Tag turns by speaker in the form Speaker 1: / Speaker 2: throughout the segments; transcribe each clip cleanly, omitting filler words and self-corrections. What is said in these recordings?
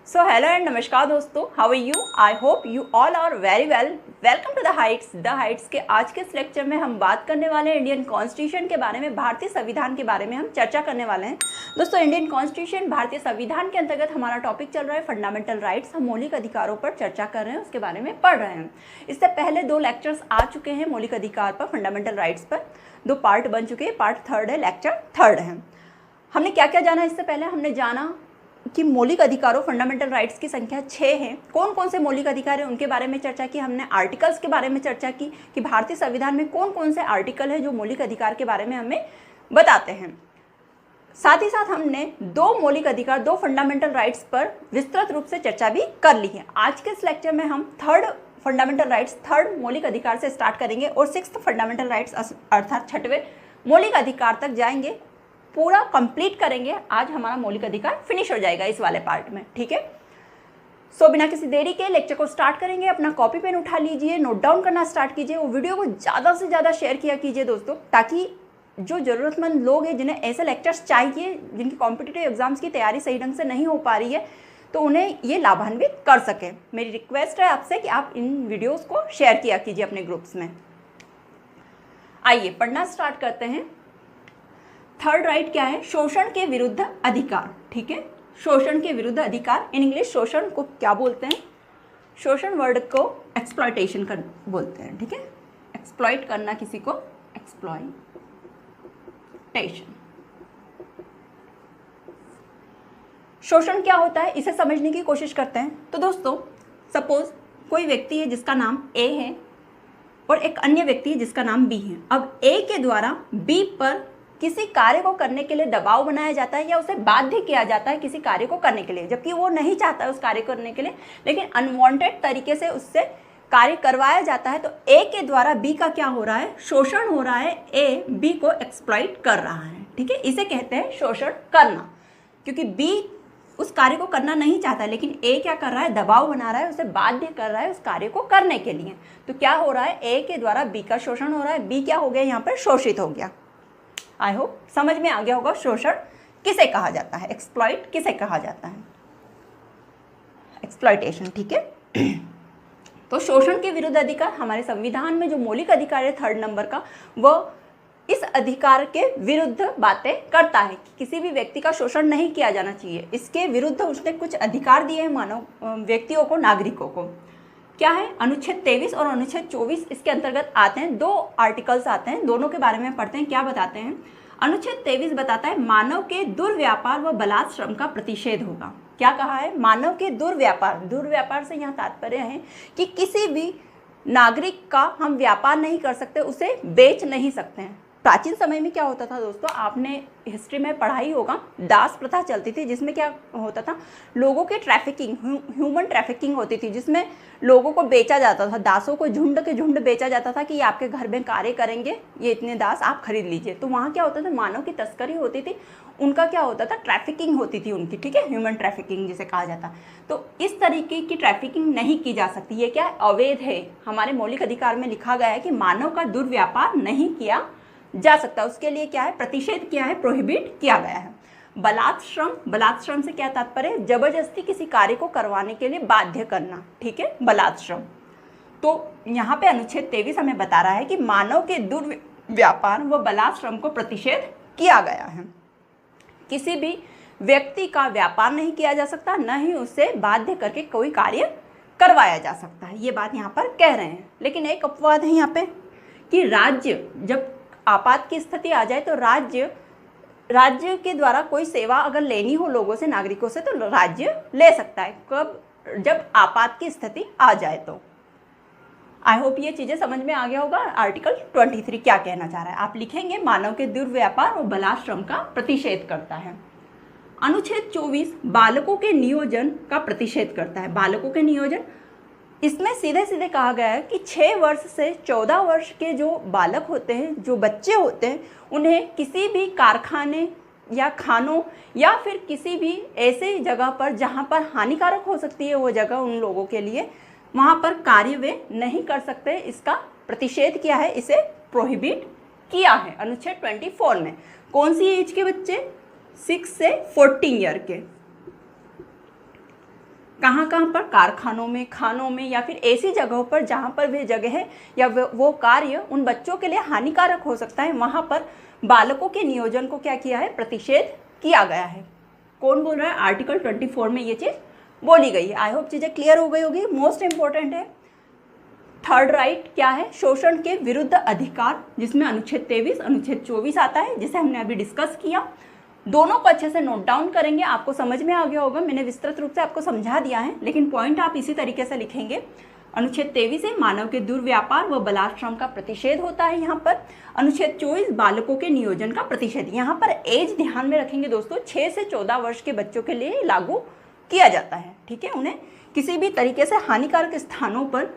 Speaker 1: So hello and नमस्कार दोस्तों, how are you? I hope you all are very well. Welcome to the Heights के आज के इस लेक्चर में हम बात करने वाले हैं इंडियन कॉन्स्टिट्यूशन के बारे में, भारतीय संविधान के बारे में हम चर्चा करने वाले हैं। दोस्तों, इंडियन कॉन्स्टिट्यूशन भारतीय संविधान के अंतर्गत हमारा टॉपिक चल रहा है फंडामेंटल राइट्स। हम मौलिक अधिकारों पर चर्चा कर रहे हैं, उसके बारे में पढ़ रहे हैं। इससे पहले 2 लेक्चर्स आ चुके हैं मौलिक अधिकार पर, फंडामेंटल राइट्स पर। 2 पार्ट बन चुके हैं, पार्ट 3 है, लेक्चर 3 है। हमने क्या क्या जाना? इससे पहले हमने जाना कि मौलिक अधिकारों फंडामेंटल राइट्स की संख्या 6 है। कौन कौन से मौलिक अधिकार हैं उनके बारे में चर्चा की। हमने आर्टिकल्स के बारे में चर्चा की कि भारतीय संविधान में कौन कौन से आर्टिकल है जो मौलिक अधिकार के बारे में हमें बताते हैं। साथ ही साथ हमने 2 मौलिक अधिकार, 2 फंडामेंटल राइट्स पर विस्तृत रूप से चर्चा भी कर ली है। आज के इस लेक्चर में हम 3rd फंडामेंटल राइट्स, 3rd मौलिक अधिकार से स्टार्ट करेंगे और 6th फंडामेंटल राइट्स अर्थात 6वें मौलिक अधिकार तक जाएंगे, पूरा कंप्लीट करेंगे। आज हमारा मौलिक अधिकार फिनिश हो जाएगा इस वाले पार्ट में, ठीक है। सो बिना किसी देरी के लेक्चर को स्टार्ट करेंगे। अपना कॉपी पेन उठा लीजिए, नोट डाउन करना स्टार्ट कीजिए और वीडियो को ज़्यादा से ज़्यादा शेयर किया कीजिए दोस्तों, ताकि जो ज़रूरतमंद लोग हैं, जिन्हें ऐसे लेक्चर्स चाहिए, जिनकी कॉम्पिटिटिव एग्जाम्स की तैयारी सही ढंग से नहीं हो पा रही है, तो उन्हें ये लाभान्वित कर सके। मेरी रिक्वेस्ट है आपसे कि आप इन वीडियोज़ को शेयर किया कीजिए अपने ग्रुप्स में। आइए पढ़ना स्टार्ट करते हैं। 3rd राइट क्या है? शोषण के विरुद्ध अधिकार, ठीक है। शोषण के विरुद्ध अधिकार, इन इंग्लिश शोषण को क्या बोलते हैं? शोषण वर्ड को एक्सप्लॉयटेशन कर बोलते हैं, ठीक है। एक्सप्लॉइट करना किसी को, एक्सप्लॉयटेशन। शोषण क्या होता है, इसे समझने की कोशिश करते हैं। तो दोस्तों, सपोज कोई व्यक्ति है जिसका नाम ए है और एक अन्य व्यक्ति है जिसका नाम बी है। अब ए के द्वारा बी पर किसी कार्य को करने के लिए दबाव बनाया जाता है या उसे बाध्य किया जाता है किसी कार्य को करने के लिए, जबकि वो नहीं चाहता है उस कार्य को करने के लिए, लेकिन अनवांटेड तरीके से उससे कार्य करवाया जाता है। तो ए के द्वारा बी का क्या हो रहा है? शोषण हो रहा है। ए बी को एक्सप्लॉइट कर रहा है, ठीक है। इसे कहते हैं शोषण करना, क्योंकि बी उस कार्य को करना नहीं चाहता, लेकिन ए क्या कर रहा है? दबाव बना रहा है, उसे बाध्य कर रहा है उस कार्य को करने के लिए। तो क्या हो रहा है? ए के द्वारा बी का शोषण हो रहा है। बी क्या हो गया? यहाँ पर शोषित हो गया। आई होप समझ में आ गया होगा शोषण किसे कहा जाता है, एक्सप्लॉइट किसे कहा जाता है, एक्सप्लॉइटेशन, ठीक है। तो शोषण के विरुद्ध अधिकार हमारे संविधान में जो मौलिक अधिकार है 3rd नंबर का, वह इस अधिकार के विरुद्ध बातें करता है कि किसी भी व्यक्ति का शोषण नहीं किया जाना चाहिए। इसके विरुद्ध उसने कुछ अधिकार दिए हैं मानव व्यक्तियों को, नागरिकों को। क्या है? अनुच्छेद 23 और अनुच्छेद 24 इसके अंतर्गत आते हैं। 2 आर्टिकल्स आते हैं, दोनों के बारे में पढ़ते हैं। क्या बताते हैं? अनुच्छेद 23 बताता है मानव के दुर्व्यापार व बलात् श्रम का प्रतिषेध होगा। क्या कहा है? मानव के दुर्व्यापार, दुर्व्यापार से यहाँ तात्पर्य है कि किसी भी नागरिक का हम व्यापार नहीं कर सकते, उसे बेच नहीं सकते हैं। प्राचीन समय में क्या होता था दोस्तों, आपने हिस्ट्री में पढ़ाई होगा, दास प्रथा चलती थी, जिसमें क्या होता था? लोगों के ट्रैफिकिंग, ह्यूमन ट्रैफिकिंग होती थी, जिसमें लोगों को बेचा जाता था। दासों को झुंड के झुंड बेचा जाता था कि ये आपके घर में कार्य करेंगे, ये इतने दास आप खरीद लीजिए। तो वहाँ क्या होता था? मानव की तस्करी होती थी, उनका क्या होता था? ट्रैफिकिंग होती थी उनकी, ठीक है, ह्यूमन ट्रैफिकिंग जिसे कहा जाता। तो इस तरीके की ट्रैफिकिंग नहीं की जा सकती। ये क्या है? अवैध है। हमारे मौलिक अधिकार में लिखा गया है कि मानव का दुर्व्यापार नहीं किया जा सकता। उसके लिए क्या है? प्रतिषेध किया है, प्रोहिबिट किया गया है। बलात् श्रम, बलात् श्रम से क्या तात्पर्य? जबरदस्ती किसी कार्य को करवाने के लिए बाध्य करना, ठीक है, बलात् श्रम। तो यहाँ पे अनुच्छेद 23 हमें बता रहा है कि मानव के दुर्व्यापार व बलात् श्रम को प्रतिषेध किया गया है। किसी भी व्यक्ति का व्यापार नहीं किया जा सकता, न ही उससे बाध्य करके कोई कार्य करवाया जा सकता है। ये बात यहाँ पर कह रहे हैं। लेकिन एक अपवाद है यहाँ पे कि राज्य, जब आपात की स्थिति आ जाए तो राज्य के द्वारा कोई सेवा अगर लेनी हो लोगों से, नागरिकों से, तो राज्य ले सकता है। कब? जब आपात की स्थिति आ जाए तो। आई होप ये चीज़ें समझ में आ गया होगा। आर्टिकल 23 क्या कहना चाह रहा है? आप लिखेंगे मानव के दुर्व्यापार और बलात् श्रम का प्रतिषेध करता है। अनुच्छेद 24 बालकों के नियोजन का प्रतिषेध करता है। बालकों के नियोजन, इसमें सीधे सीधे कहा गया है कि 6 वर्ष से 14 वर्ष के जो बालक होते हैं, जो बच्चे होते हैं, उन्हें किसी भी कारखाने या खानों या फिर किसी भी ऐसे जगह पर जहां पर हानिकारक हो सकती है वो जगह उन लोगों के लिए, वहां पर कार्य वे नहीं कर सकते। इसका प्रतिषेध किया है, इसे प्रोहिबिट किया है अनुच्छेद 24 में। कौन सी एज के बच्चे? 6 से 14 ईयर के। कहाँ पर, कारखानों में, खानों में, या फिर ऐसी जगहों पर जहाँ पर वे जगह है या वो कार्य उन बच्चों के लिए हानिकारक हो सकता है, वहाँ पर बालकों के नियोजन को क्या किया है, प्रतिषेध किया गया है। कौन बोल रहा है, आर्टिकल 24 में ये चीज़ बोली गई है। आई होप चीज़ें क्लियर हो गई होगी। मोस्ट इंपॉर्टेंट है थर्ड राइट क्या है, शोषण के विरुद्ध अधिकार, जिसमें अनुच्छेद 23 अनुच्छेद 24 आता है, जिसे हमने अभी डिस्कस किया। दोनों को अच्छे से नोट डाउन करेंगे, आपको समझ में आ गया होगा। मैंने विस्तृत रूप से आपको समझा दिया है, लेकिन पॉइंट आप इसी तरीके से लिखेंगे। अनुच्छेद 23 है मानव के दुर्व्यापार व बलात्श्रम का प्रतिषेध होता है यहाँ पर। अनुच्छेद 24 बालकों के नियोजन का प्रतिषेध। यहाँ पर एज ध्यान में रखेंगे दोस्तों, 6 से 14 वर्ष के बच्चों के लिए लागू किया जाता है। ठीक है, उन्हें किसी भी तरीके से हानिकारक स्थानों पर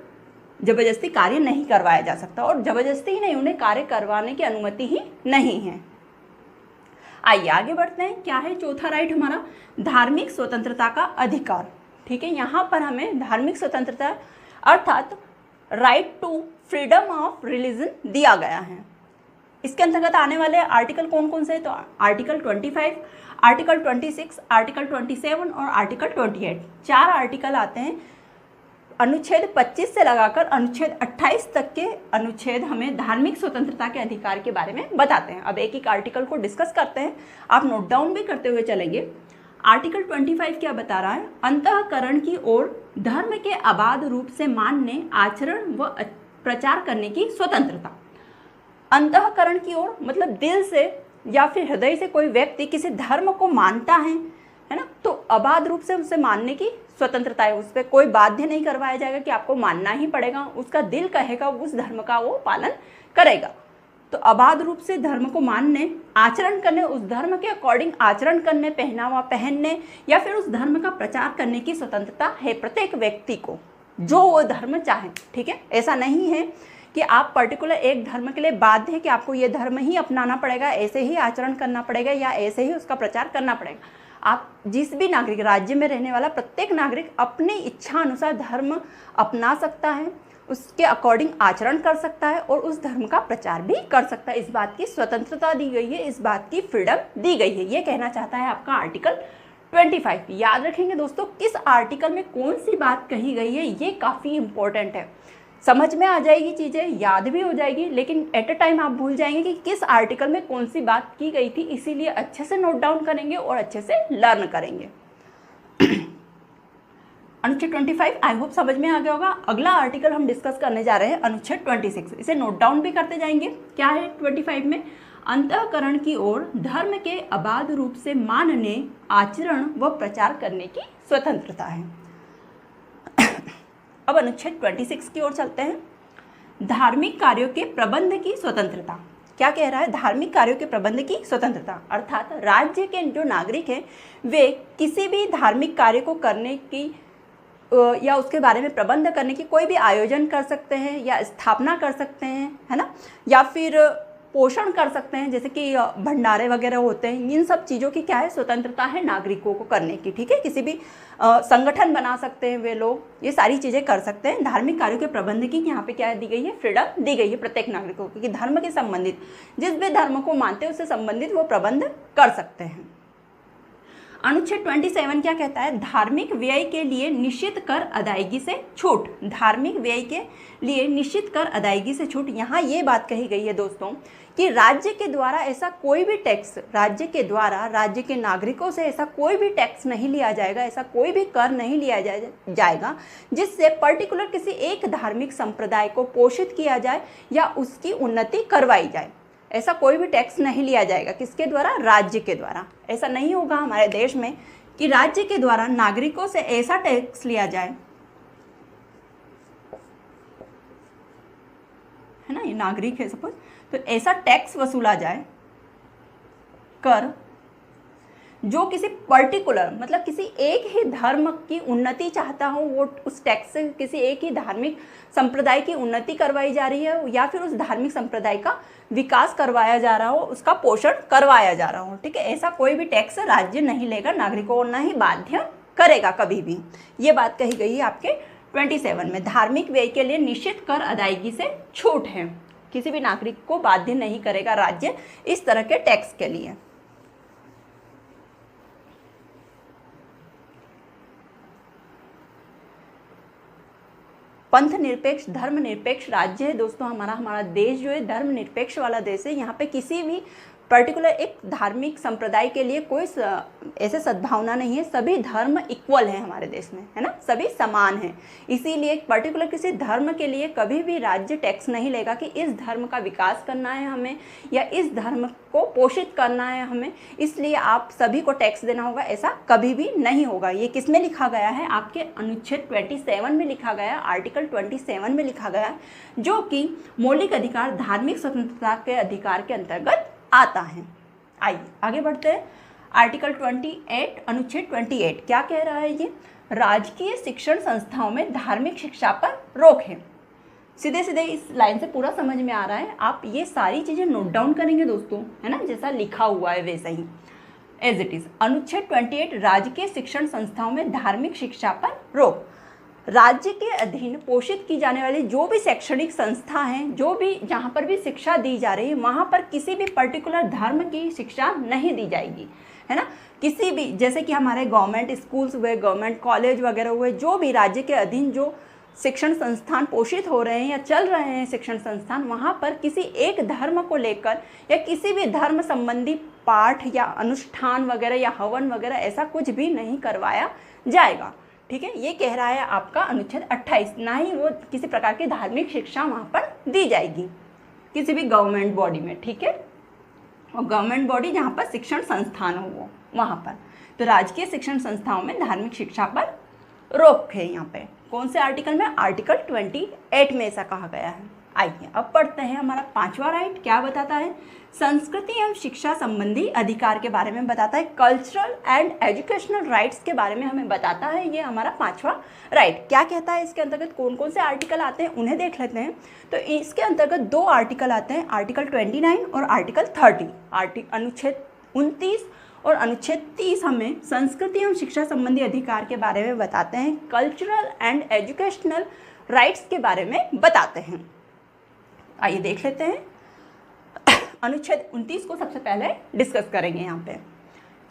Speaker 1: जबरदस्ती कार्य नहीं करवाया जा सकता, और जबरदस्ती ही नहीं, उन्हें कार्य करवाने की अनुमति ही नहीं है। आइए आगे बढ़ते हैं। क्या है चौथा राइट हमारा, धार्मिक स्वतंत्रता का अधिकार। ठीक है, यहाँ पर हमें धार्मिक स्वतंत्रता अर्थात right to freedom of religion दिया गया है। इसके अंतर्गत आने वाले आर्टिकल कौन कौन से हैं, तो आर्टिकल 25, आर्टिकल 26, आर्टिकल 27 और आर्टिकल 28, 4 आर्टिकल आते हैं। अनुच्छेद 25 से लगाकर अनुच्छेद 28 तक के अनुच्छेद हमें धार्मिक स्वतंत्रता के अधिकार के बारे में बताते हैं। अब एक एक आर्टिकल को डिस्कस करते हैं, आप नोट डाउन भी करते हुए चलेंगे। आर्टिकल 25 क्या बता रहा है, अंतःकरण की ओर धर्म के अबाध रूप से मानने, आचरण व प्रचार करने की स्वतंत्रता। अंतःकरण की ओर मतलब दिल से या फिर हृदय से कोई व्यक्ति किसी धर्म को मानता है ना, तो अबाध रूप से उसे मानने की स्वतंत्रता है। उस पर कोई बाध्य नहीं करवाया जाएगा कि आपको मानना ही पड़ेगा, उसका दिल कहेगा उस धर्म का वो पालन करेगा। तो अबाध रूप से धर्म को मानने, आचरण करने, उस धर्म के अकॉर्डिंग आचरण करने, पहनावा पहनने या फिर उस धर्म का प्रचार करने की स्वतंत्रता है प्रत्येक व्यक्ति को, जो वो धर्म चाहे। ठीक है, ऐसा नहीं है कि आप पर्टिकुलर एक धर्म के लिए बाध्य है कि आपको ये धर्म ही अपनाना पड़ेगा, ऐसे ही आचरण करना पड़ेगा या ऐसे ही उसका प्रचार करना पड़ेगा। आप जिस भी नागरिक, राज्य में रहने वाला प्रत्येक नागरिक अपनी इच्छा अनुसार धर्म अपना सकता है, उसके अकॉर्डिंग आचरण कर सकता है और उस धर्म का प्रचार भी कर सकता है। इस बात की स्वतंत्रता दी गई है, इस बात की फ्रीडम दी गई है। ये कहना चाहता है आपका आर्टिकल 25। याद रखेंगे दोस्तों, किस आर्टिकल में कौन सी बात कही गई है, ये काफ़ी इंपॉर्टेंट है। समझ में आ जाएगी चीज़ें, याद भी हो जाएगी, लेकिन एट अ टाइम आप भूल जाएंगे कि किस आर्टिकल में कौन सी बात की गई थी। इसीलिए अच्छे से नोट डाउन करेंगे और अच्छे से लर्न करेंगे। अनुच्छेद 25 आई होप समझ में आ गया होगा। अगला आर्टिकल हम डिस्कस करने जा रहे हैं अनुच्छेद 26। इसे नोट डाउन भी करते जाएंगे। क्या है 25 में, अंतःकरण की ओर धर्म के अबाध रूप से मानने, आचरण व प्रचार करने की स्वतंत्रता है। अब अनुच्छेद 26 की ओर चलते हैं। धार्मिक कार्यों के प्रबंध की स्वतंत्रता। क्या कह रहा है, धार्मिक कार्यों के प्रबंध की स्वतंत्रता अर्थात राज्य के जो नागरिक हैं वे किसी भी धार्मिक कार्य को करने की या उसके बारे में प्रबंध करने की कोई भी आयोजन कर सकते हैं या स्थापना कर सकते हैं, है ना, या फिर पोषण कर सकते हैं, जैसे कि भंडारे वगैरह होते हैं। इन सब चीज़ों की क्या है, स्वतंत्रता है नागरिकों को करने की। ठीक है, किसी भी संगठन बना सकते हैं वे लोग, ये सारी चीज़ें कर सकते हैं। धार्मिक कार्यों के प्रबंध की यहाँ पे क्या दी गई है, फ्रीडम दी गई है प्रत्येक नागरिकों को कि धर्म के संबंधित, जिस भी धर्म को मानते हैं उससे संबंधित वो प्रबंध कर सकते हैं। अनुच्छेद 27 क्या कहता है, धार्मिक व्यय के लिए निश्चित कर अदायगी से छूट। धार्मिक व्यय के लिए निश्चित कर अदायगी से छूट। यहाँ ये बात कही गई है दोस्तों कि राज्य के द्वारा ऐसा कोई भी टैक्स, राज्य के द्वारा राज्य के नागरिकों से ऐसा कोई भी टैक्स नहीं लिया जाएगा, ऐसा कोई भी कर नहीं लिया जाएगा जिससे पर्टिकुलर किसी एक धार्मिक संप्रदाय को पोषित किया जाए या उसकी उन्नति करवाई जाए। ऐसा कोई भी टैक्स नहीं लिया जाएगा, किसके द्वारा, राज्य के द्वारा। ऐसा नहीं होगा हमारे देश में कि राज्य के द्वारा नागरिकों से ऐसा टैक्स लिया जाए, है ना, ये नागरिक है सपोज, तो ऐसा टैक्स वसूला जाए, कर, जो किसी पर्टिकुलर मतलब किसी एक ही धर्म की उन्नति चाहता हो, वो उस टैक्स से किसी एक ही धार्मिक संप्रदाय की उन्नति करवाई जा रही है या फिर उस धार्मिक संप्रदाय का विकास करवाया जा रहा हो, उसका पोषण करवाया जा रहा हो। ठीक है, ऐसा कोई भी टैक्स राज्य नहीं लेगा, नागरिकों को न ही बाध्य करेगा कभी भी। ये बात कही गई है आपके 27 में। धार्मिक व्यय के लिए निश्चित कर अदायगी से छूट है, किसी भी नागरिक को बाध्य नहीं करेगा राज्य इस तरह के टैक्स के लिए। पंथ निरपेक्ष धर्मनिरपेक्ष राज्य है दोस्तों। हमारा देश जो है धर्मनिरपेक्ष वाला देश है। यहाँ पे किसी भी पर्टिकुलर एक धार्मिक संप्रदाय के लिए कोई ऐसे सद्भावना नहीं है। सभी धर्म इक्वल है हमारे देश में, है ना, सभी समान हैं। इसीलिए एक पर्टिकुलर किसी धर्म के लिए कभी भी राज्य टैक्स नहीं लेगा कि इस धर्म का विकास करना है हमें या इस धर्म को पोषित करना है हमें, इसलिए आप सभी को टैक्स देना होगा, ऐसा कभी भी नहीं होगा। ये किस में लिखा गया है? आपके अनुच्छेद 27 में लिखा गया, आर्टिकल 27 में लिखा गया, जो कि मौलिक अधिकार धार्मिक स्वतंत्रता के अधिकार के अंतर्गत आता है। आइए आगे बढ़ते हैं। आर्टिकल 28 अनुच्छेद 28 क्या कह रहा है? ये राजकीय शिक्षण संस्थाओं में धार्मिक शिक्षा पर रोक है। सीधे सीधे इस लाइन से पूरा समझ में आ रहा है। आप ये सारी चीजें नोट डाउन करेंगे दोस्तों, है ना, जैसा लिखा हुआ है वैसा ही एज इट इज। अनुच्छेद 28 राजकीय शिक्षण संस्थाओं में धार्मिक शिक्षा पर रोक। राज्य के अधीन पोषित की जाने वाली जो भी शैक्षणिक संस्था हैं, जो भी जहाँ पर भी शिक्षा दी जा रही है, वहाँ पर किसी भी पर्टिकुलर धर्म की शिक्षा नहीं दी जाएगी, है ना। किसी भी, जैसे कि हमारे गवर्नमेंट स्कूल्स हुए, गवर्नमेंट कॉलेज वगैरह हुए, जो भी राज्य के अधीन जो शिक्षण संस्थान पोषित हो रहे हैं या चल रहे हैं शिक्षण संस्थान, वहाँ पर किसी एक धर्म को लेकर या किसी भी धर्म संबंधी पाठ या अनुष्ठान वगैरह या हवन वगैरह ऐसा कुछ भी नहीं करवाया जाएगा। ठीक है, ये कह रहा है आपका अनुच्छेद 28। ना ही वो किसी प्रकार की धार्मिक शिक्षा वहाँ पर दी जाएगी किसी भी गवर्नमेंट बॉडी में। ठीक है, और गवर्नमेंट बॉडी जहाँ पर शिक्षण संस्थान हो वो वहाँ पर, तो राजकीय शिक्षण संस्थाओं में धार्मिक शिक्षा पर रोक है। यहाँ पे कौन से आर्टिकल में? आर्टिकल 28 में ऐसा कहा गया है। आइए अब पढ़ते हैं हमारा 5वां राइट क्या बताता है। संस्कृति एवं शिक्षा संबंधी अधिकार के बारे में बताता है। कल्चरल एंड एजुकेशनल राइट्स के बारे में हमें बताता है ये हमारा 5वां राइट। क्या कहता है इसके अंतर्गत? कौन कौन से आर्टिकल आते हैं उन्हें देख लेते हैं। तो इसके अंतर्गत 2 आर्टिकल आते हैं, आर्टिकल 29 और आर्टिकल 30। अनुच्छेद 29 और अनुच्छेद 30 हमें संस्कृति एवं शिक्षा संबंधी अधिकार के बारे में बताते हैं। कल्चरल एंड एजुकेशनल राइट्स के बारे में बताते हैं। आइए देख लेते हैं। अनुच्छेद 29 को सबसे पहले डिस्कस करेंगे। यहाँ पे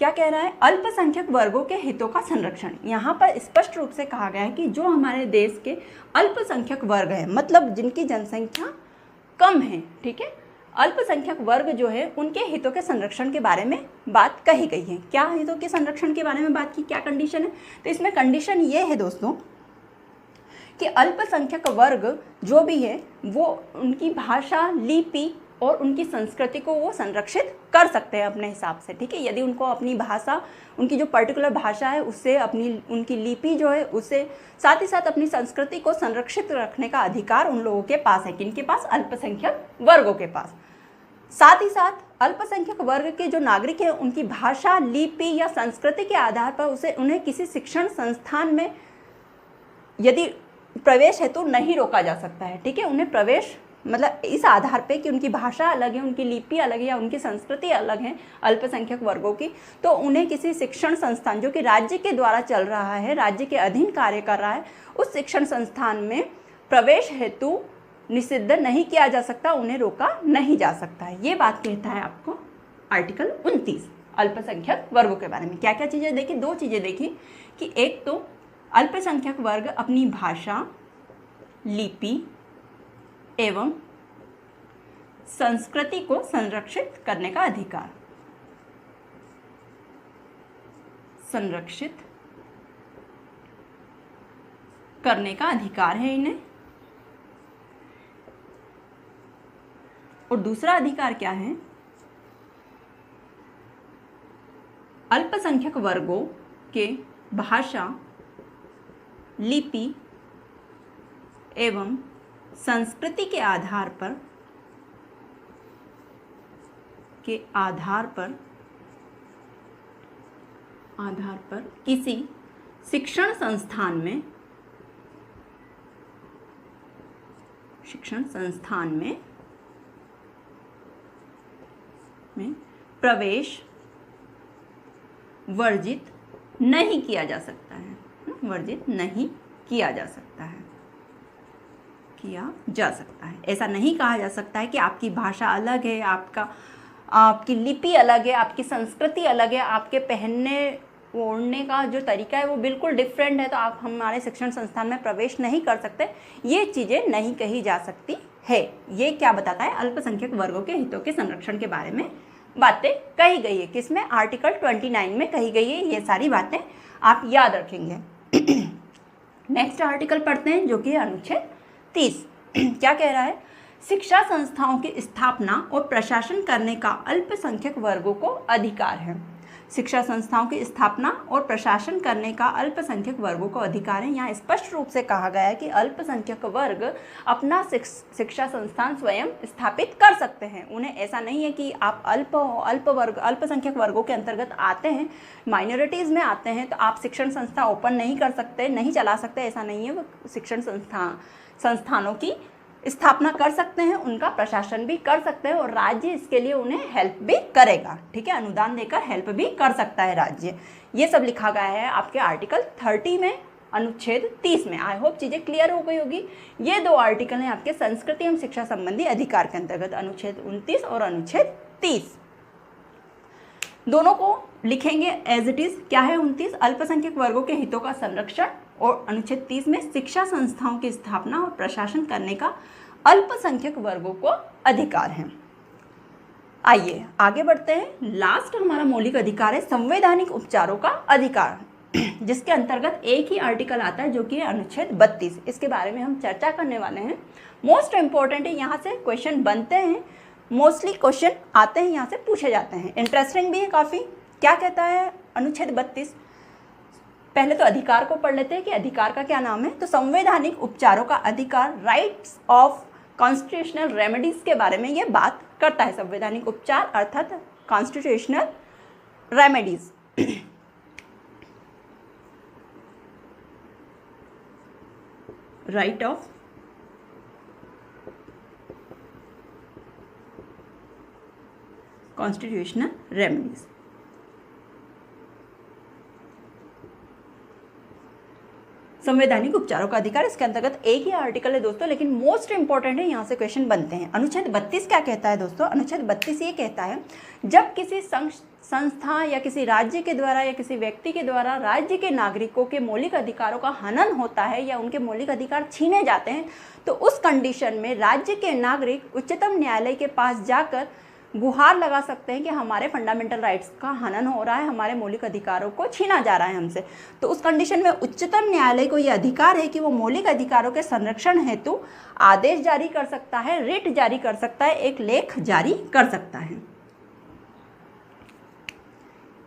Speaker 1: क्या कह रहा है? अल्पसंख्यक वर्गों के हितों का संरक्षण। यहाँ पर स्पष्ट रूप से कहा गया है कि जो हमारे देश के अल्पसंख्यक वर्ग हैं, मतलब जिनकी जनसंख्या कम है, ठीक है, अल्पसंख्यक वर्ग जो है उनके हितों के संरक्षण के बारे में बात कही गई है। क्या हितों के संरक्षण के बारे में बात की? क्या कंडीशन है? तो इसमें कंडीशन ये है दोस्तों कि अल्पसंख्यक वर्ग जो भी है वो उनकी भाषा, लिपि और उनकी संस्कृति को वो संरक्षित कर सकते हैं अपने हिसाब से। ठीक है, यदि उनको अपनी भाषा, उनकी जो पर्टिकुलर भाषा है उससे, अपनी उनकी लिपि जो है उससे, साथ ही साथ अपनी संस्कृति को संरक्षित रखने का अधिकार उन लोगों के पास है। किनके पास? अल्पसंख्यक वर्गों के पास। साथ ही साथ अल्पसंख्यक वर्ग के जो नागरिक हैं उनकी भाषा, लिपि या संस्कृति के आधार पर उन्हें किसी शिक्षण संस्थान में यदि प्रवेश है तो नहीं रोका जा सकता है। ठीक है, उन्हें प्रवेश मतलब इस आधार पे कि उनकी भाषा अलग है, उनकी लिपि अलग है या उनकी संस्कृति अलग है अल्पसंख्यक वर्गों की, तो उन्हें किसी शिक्षण संस्थान जो कि राज्य के द्वारा चल रहा है, राज्य के अधीन कार्य कर रहा है, उस शिक्षण संस्थान में प्रवेश हेतु निषिद्ध नहीं किया जा सकता, उन्हें रोका नहीं जा सकता है। ये बात कहता है आपको आर्टिकल 29 अल्पसंख्यक वर्गों के बारे में। क्या क्या चीज़ें देखी? 2 चीज़ें देखी कि एक तो अल्पसंख्यक वर्ग अपनी भाषा, लिपि एवं संस्कृति को संरक्षित करने का अधिकार, संरक्षित करने का अधिकार है इन्हें। और दूसरा अधिकार क्या है? अल्पसंख्यक वर्गों के भाषा, लिपि एवं संस्कृति के आधार पर किसी शिक्षण संस्थान में प्रवेश वर्जित नहीं किया जा सकता है। वर्जित नहीं किया जा सकता है, ऐसा नहीं कहा जा सकता है कि आपकी भाषा अलग है, आपकी लिपि अलग है, आपकी संस्कृति अलग है, आपके पहनने वो ओढ़ने का जो तरीका है वो बिल्कुल डिफरेंट है, तो आप हमारे शिक्षण संस्थान में प्रवेश नहीं कर सकते, ये चीज़ें नहीं कही जा सकती है। ये क्या बताता है? अल्पसंख्यक वर्गों के हितों के संरक्षण के बारे में बातें कही गई है। किसमें? आर्टिकल 29 में कही गई है। ये सारी बातें आप याद रखेंगे। नेक्स्ट आर्टिकल पढ़ते हैं जो कि अनुच्छेद 30 क्या कह रहा है? शिक्षा संस्थाओं की स्थापना और प्रशासन करने का अल्पसंख्यक वर्गों को अधिकार है। शिक्षा संस्थाओं की स्थापना और प्रशासन करने का अल्पसंख्यक वर्गों को अधिकार है। यहाँ स्पष्ट रूप से कहा गया है कि अल्पसंख्यक वर्ग अपना शिक्षा संस्थान स्वयं स्थापित कर सकते हैं। उन्हें ऐसा नहीं है कि आप अल्पसंख्यक वर्गों के अंतर्गत आते हैं, माइनॉरिटीज़ में आते हैं, तो आप शिक्षण संस्था ओपन नहीं कर सकते, नहीं चला सकते, ऐसा नहीं है। वो शिक्षण संस्थानों की स्थापना कर सकते हैं, उनका प्रशासन भी कर सकते हैं और राज्य इसके लिए उन्हें हेल्प भी करेगा। ठीक है, अनुदान देकर हेल्प भी कर सकता है राज्य। ये सब लिखा गया है आपके आर्टिकल 30 में, अनुच्छेद 30 में। आई होप चीज़ें क्लियर हो गई होगी। ये दो आर्टिकल हैं आपके संस्कृति एवं शिक्षा संबंधी अधिकार के अंतर्गत, अनुच्छेद 29 और अनुच्छेद 30। दोनों को लिखेंगे एज इट इज। क्या है 29? अल्पसंख्यक वर्गों के हितों का संरक्षण, और अनुच्छेद 30 में शिक्षा संस्थाओं की स्थापना और प्रशासन करने का अल्पसंख्यक वर्गों को अधिकार है। आइए आगे बढ़ते हैं। लास्ट हमारा मौलिक अधिकार है संवैधानिक उपचारों का अधिकार, जिसके अंतर्गत एक ही आर्टिकल आता है जो कि है अनुच्छेद 32। इसके बारे में हम चर्चा करने वाले हैं। मोस्ट इंपॉर्टेंट है, यहाँ से क्वेश्चन बनते हैं, मोस्टली क्वेश्चन आते हैं, यहाँ से पूछे जाते हैं, इंटरेस्टिंग भी है काफ़ी। क्या कहता है अनुच्छेद 32? पहले तो अधिकार को पढ़ लेते हैं कि अधिकार का क्या नाम है। तो संवैधानिक उपचारों का अधिकार, राइट्स ऑफ कॉन्स्टिट्यूशनल रेमेडीज के बारे में ये बात करता है। संवैधानिक उपचार अर्थात constitutional remedies. Right of constitutional remedies. संवैधानिक उपचारों का अधिकार, इसके अंतर्गत एक ही आर्टिकल है दोस्तों, लेकिन मोस्ट इंपॉर्टेंट है, यहाँ से क्वेश्चन बनते हैं। अनुच्छेद 32 क्या कहता है दोस्तों? अनुच्छेद 32 ये कहता है जब किसी संस्था या किसी राज्य के द्वारा या किसी व्यक्ति के द्वारा राज्य के नागरिकों के मौलिक अधिकारों का हनन होता है या उनके मौलिक अधिकार छीने जाते हैं, तो उस कंडीशन में राज्य के नागरिक उच्चतम न्यायालय के पास जाकर गुहार लगा सकते हैं कि हमारे फंडामेंटल राइट्स का हनन हो रहा है, हमारे मौलिक अधिकारों को छीना जा रहा है हमसे। तो उस कंडीशन में उच्चतम न्यायालय को यह अधिकार है कि वो मौलिक अधिकारों के संरक्षण हेतु आदेश जारी कर सकता है, रिट जारी कर सकता है, एक लेख जारी कर सकता है।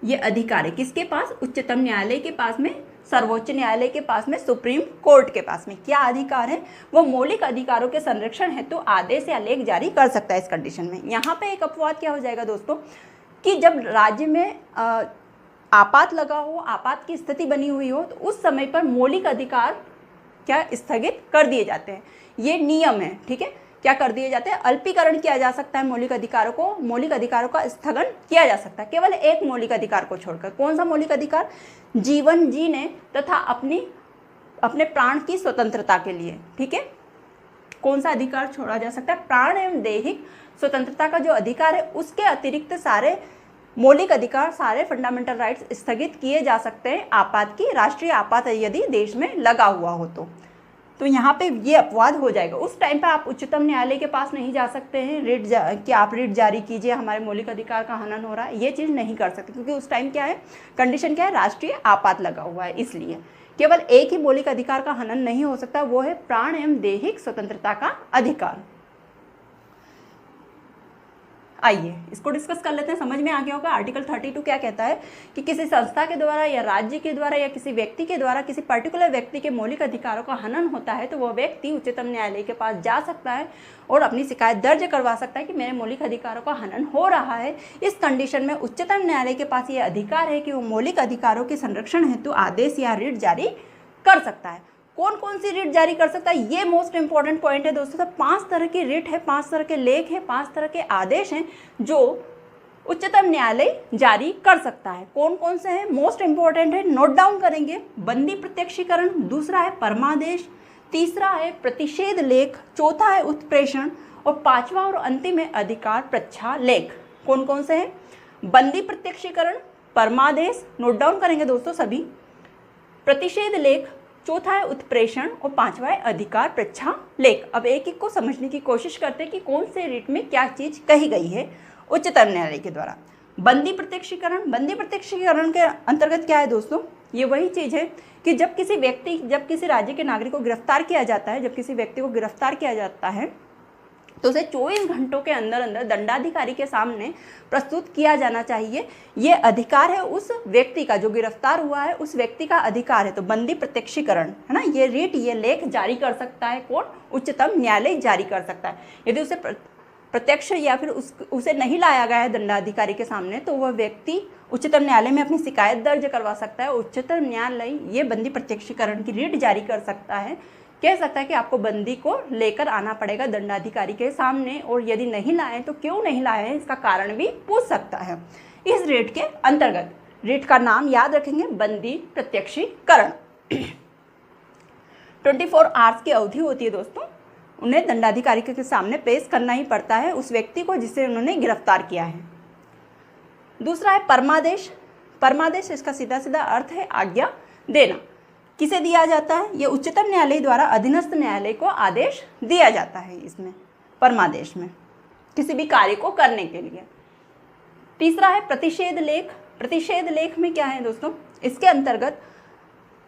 Speaker 1: ये अधिकार है किसके पास? उच्चतम न्यायालय के पास में, सर्वोच्च न्यायालय के पास में, सुप्रीम कोर्ट के पास में। क्या अधिकार है? वो मौलिक अधिकारों के संरक्षण हेतु आदेश या लेख जारी कर सकता है इस कंडीशन में। यहाँ पे एक अपवाद क्या हो जाएगा दोस्तों कि जब राज्य में आपात लगा हो, आपात की स्थिति बनी हुई हो, तो उस समय पर मौलिक अधिकार क्या स्थगित कर दिए जाते हैं। ये नियम है, ठीक है। क्या कर दिए जाते हैं? अल्पीकरण किया जा सकता है मौलिक अधिकारों को, मौलिक अधिकारों का स्थगन किया जा सकता है केवल एक मौलिक अधिकार को छोड़कर। कौन सा मौलिक अधिकार? जीवन जीने तथा अपने प्राण की स्वतंत्रता के लिए, ठीक है। कौन सा अधिकार छोड़ा जा सकता है? प्राण एवं दैहिक स्वतंत्रता का जो अधिकार है, उसके अतिरिक्त सारे मौलिक अधिकार, सारे फंडामेंटल राइट्स स्थगित किए जा सकते हैं आपात की, राष्ट्रीय आपात यदि देश में लगा हुआ हो तो यहाँ पे ये अपवाद हो जाएगा। उस टाइम पे आप उच्चतम न्यायालय के पास नहीं जा सकते हैं कि आप रिट जारी कीजिए, हमारे मौलिक अधिकार का हनन हो रहा है, ये चीज़ नहीं कर सकते, क्योंकि उस टाइम क्या है, कंडीशन क्या है, राष्ट्रीय आपात लगा हुआ है। इसलिए केवल एक ही मौलिक अधिकार का हनन नहीं हो सकता, वो है प्राण एवं दैहिक स्वतंत्रता का अधिकार। आइए इसको डिस्कस कर लेते हैं, समझ में आ गया होगा। आर्टिकल 32 क्या कहता है कि किसी संस्था के द्वारा या राज्य के द्वारा या किसी व्यक्ति के द्वारा किसी पर्टिकुलर व्यक्ति के मौलिक अधिकारों का हनन होता है तो वह व्यक्ति उच्चतम न्यायालय के पास जा सकता है और अपनी शिकायत दर्ज करवा सकता है कि मेरे मौलिक अधिकारों का हनन हो रहा है। इस कंडीशन में उच्चतम न्यायालय के पास ये अधिकार है कि वो मौलिक अधिकारों के संरक्षण हेतु आदेश या रिट जारी कर सकता है। कौन कौन सी रिट जारी कर सकता है, ये मोस्ट इंपॉर्टेंट पॉइंट है दोस्तों। तो 5 तरह की रिट है, 5 तरह के लेख है, 5 तरह के आदेश हैं जो उच्चतम न्यायालय जारी कर सकता है। कौन कौन से हैं, मोस्ट इंपॉर्टेंट है, नोट डाउन करेंगे। बंदी प्रत्यक्षीकरण, दूसरा है परमादेश, तीसरा है प्रतिषेध लेख, चौथा है उत्प्रेषण और 5वां और अंतिम है अधिकार प्रच्छा लेख। कौन कौन से हैं? बंदी प्रत्यक्षीकरण, परमादेश, नोट डाउन करेंगे दोस्तों सभी। प्रतिषेध लेख, चौथा है उत्प्रेषण और पांचवा है अधिकार प्रच्छा लेख। अब एक एक को समझने की कोशिश करते हैं कि कौन से रिट में क्या चीज कही गई है उच्चतम न्यायालय के द्वारा। बंदी प्रत्यक्षीकरण, बंदी प्रत्यक्षीकरण के अंतर्गत क्या है दोस्तों, ये वही चीज है कि जब किसी राज्य के नागरिक को गिरफ्तार किया जाता है, जब किसी व्यक्ति को गिरफ्तार किया जाता है तो उसे 24 घंटों के अंदर अंदर दंडाधिकारी के सामने प्रस्तुत किया जाना चाहिए। ये अधिकार है उस व्यक्ति का, जो गिरफ्तार हुआ है उस व्यक्ति का अधिकार है। तो बंदी प्रत्यक्षीकरण है ना, ये रिट, ये लेख जारी कर सकता है कौन, उच्चतम न्यायालय जारी कर सकता है। यदि उसे प्रत्यक्ष या फिर उसे नहीं लाया गया है दंडाधिकारी के सामने तो वह व्यक्ति उच्चतम न्यायालय में अपनी शिकायत दर्ज करवा सकता है। उच्चतम न्यायालय ये बंदी प्रत्यक्षीकरण की रिट जारी कर सकता है, कह सकता है कि आपको बंदी को लेकर आना पड़ेगा दंडाधिकारी के सामने, और यदि नहीं लाए तो क्यों नहीं लाए इसका कारण भी पूछ सकता है इस रिट के अंतर्गत। रिट का नाम याद रखेंगे, बंदी प्रत्यक्षीकरण। 24 आवर्स की अवधि होती है दोस्तों, उन्हें दंडाधिकारी के सामने पेश करना ही पड़ता है उस व्यक्ति को जिसे उन्होंने गिरफ्तार किया है। दूसरा है परमादेश। परमादेश, इसका सीधा सीधा अर्थ है आज्ञा देना। किसे दिया जाता है, ये उच्चतम न्यायालय द्वारा अधीनस्थ न्यायालय को आदेश दिया जाता है इसमें परमादेश में, किसी भी कार्य को करने के लिए। तीसरा है प्रतिषेध लेख। प्रतिषेध लेख में क्या है दोस्तों, इसके अंतर्गत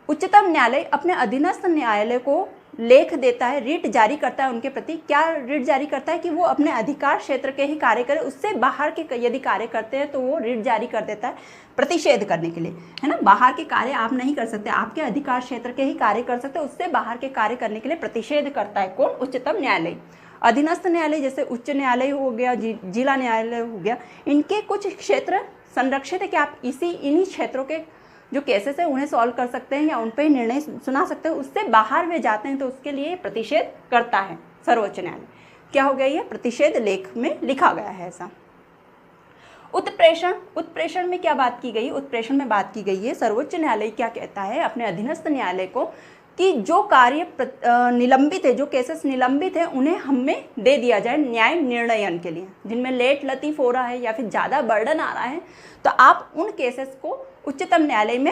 Speaker 1: उच्चतम न्यायालय अपने अधीनस्थ न्यायालय को लेख देता है, रिट जारी करता है उनके प्रति। क्या रिट जारी करता है कि वो अपने अधिकार क्षेत्र के ही कार्य करें, उससे बाहर के यदि कार्य करते हैं तो वो रिट जारी कर देता है प्रतिषेध करने के लिए, है ना। बाहर के कार्य आप नहीं कर सकते, आपके अधिकार क्षेत्र के ही कार्य कर सकते, उससे बाहर के कार्य करने के लिए प्रतिषेध करता है कौन, उच्चतम न्यायालय। अधीनस्थ न्यायालय जैसे उच्च न्यायालय हो गया, जिला न्यायालय हो गया, इनके कुछ क्षेत्र संरक्षित है कि आप इन्हीं क्षेत्रों के जो केसेस है उन्हें सॉल्व कर सकते हैं या उन पर निर्णय सुना सकते हैं। उससे बाहर वे जाते हैं तो उसके लिए प्रतिषेध करता है सर्वोच्च न्यायालय। क्या हो गया, ये प्रतिषेध लेख में लिखा गया है ऐसा। उत्प्रेषण, उत्प्रेषण में क्या बात की गई, उत्प्रेषण में बात की गई है सर्वोच्च न्यायालय क्या कहता है अपने अधीनस्थ न्यायालय को कि जो कार्य निलंबित है, जो केसेस निलंबित है उन्हें हमें दे दिया जाए न्याय निर्णयन के लिए, जिनमें लेट लतीफ हो रहा है या फिर ज़्यादा बर्डन आ रहा है तो आप उन केसेस को उच्चतम न्यायालय में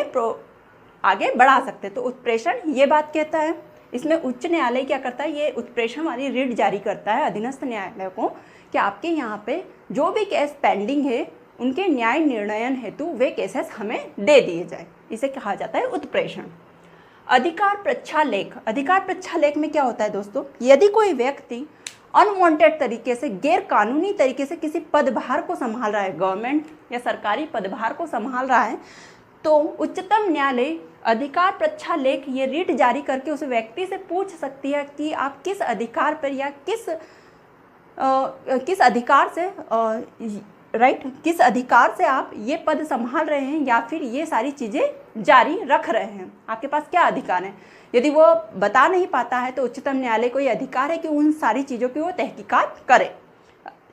Speaker 1: आगे बढ़ा सकते हैं। तो उत्प्रेषण ये बात कहता है। इसमें उच्च न्यायालय क्या करता है, ये उत्प्रेषण वाली रिट जारी करता है अधीनस्थ न्यायालय को कि आपके यहाँ पे जो भी केस पेंडिंग है उनके न्याय निर्णयन हेतु वे केसेस हमें दे दिए जाए, इसे कहा जाता है उत्प्रेषण। अधिकार प्रच्छा लेख। अधिकार प्रच्छा लेख में क्या होता है दोस्तों, यदि कोई व्यक्ति अनवांटेड तरीके से, गैर कानूनी तरीके से किसी पदभार को संभाल रहा है, गवर्नमेंट या सरकारी पदभार को संभाल रहा है, तो उच्चतम न्यायालय अधिकार प्रच्छा लेख ये रिट जारी करके उस व्यक्ति से पूछ सकती है कि आप किस अधिकार पर या किस अधिकार से किस अधिकार से आप ये पद संभाल रहे हैं या फिर ये सारी चीज़ें जारी रख रहे हैं, आपके पास क्या अधिकार है। यदि वो बता नहीं पाता है तो उच्चतम न्यायालय को ये अधिकार है कि उन सारी चीज़ों की वो तहकीकात करे।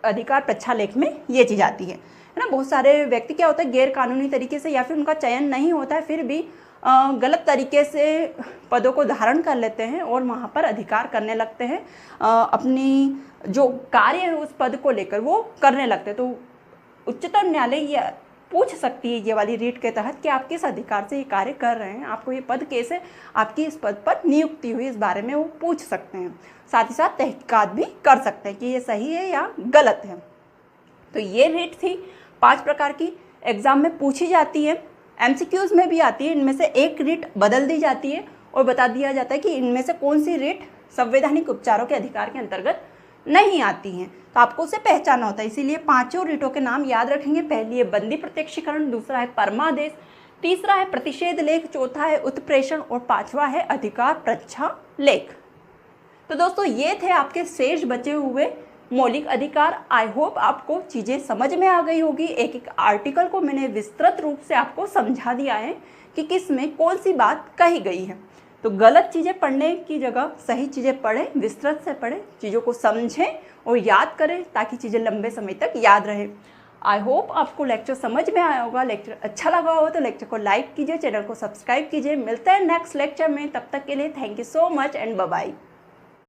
Speaker 1: अधिकार प्रच्छा लेख में ये चीज़ आती है ना। बहुत सारे व्यक्ति क्या होता है, गैर कानूनी तरीके से या फिर उनका चयन नहीं होता है फिर भी गलत तरीके से पदों को धारण कर लेते हैं और वहाँ पर अधिकार करने लगते हैं, अपनी जो कार्य है उस पद को लेकर वो करने लगते हैं। तो उच्चतम न्यायालय ये पूछ सकती है ये वाली रीट के तहत कि आप किस अधिकार से ये कार्य कर रहे हैं, आपको ये पद कैसे, आपकी इस पद पर नियुक्ति हुई, इस बारे में वो पूछ सकते हैं। साथ ही साथ तहकीकात भी कर सकते हैं कि ये सही है या गलत है। तो ये रीट थी 5 प्रकार की, एग्जाम में पूछी जाती है, एमसीक्यूज में भी आती है। इनमें से एक रीट बदल दी जाती है और बता दिया जाता है कि इनमें से कौन सी रीट संवैधानिक उपचारों के अधिकार के अंतर्गत नहीं आती हैं, तो आपको उसे पहचानना होता है। इसीलिए 5 रीटों के नाम याद रखेंगे। पहली है बंदी प्रत्यक्षीकरण, दूसरा है परमादेश, तीसरा है प्रतिषेध लेख, चौथा है उत्प्रेषण और 5वां है अधिकार प्रच्छा लेख। तो दोस्तों ये थे आपके शेष बचे हुए मौलिक अधिकार। आई होप आपको चीज़ें समझ में आ गई होगी। एक एक आर्टिकल को मैंने विस्तृत रूप से आपको समझा दिया है कि किस में कौन सी बात कही गई है। तो गलत चीज़ें पढ़ने की जगह सही चीज़ें पढ़ें, विस्तृत से पढ़ें, चीज़ों को समझें और याद करें ताकि चीज़ें लंबे समय तक याद रहें। आई होप आपको लेक्चर समझ में आया होगा। लेक्चर अच्छा लगा हो तो लेक्चर को लाइक कीजिए, चैनल को सब्सक्राइब कीजिए। मिलते हैं नेक्स्ट लेक्चर में, तब तक के लिए thank you so much and bye bye.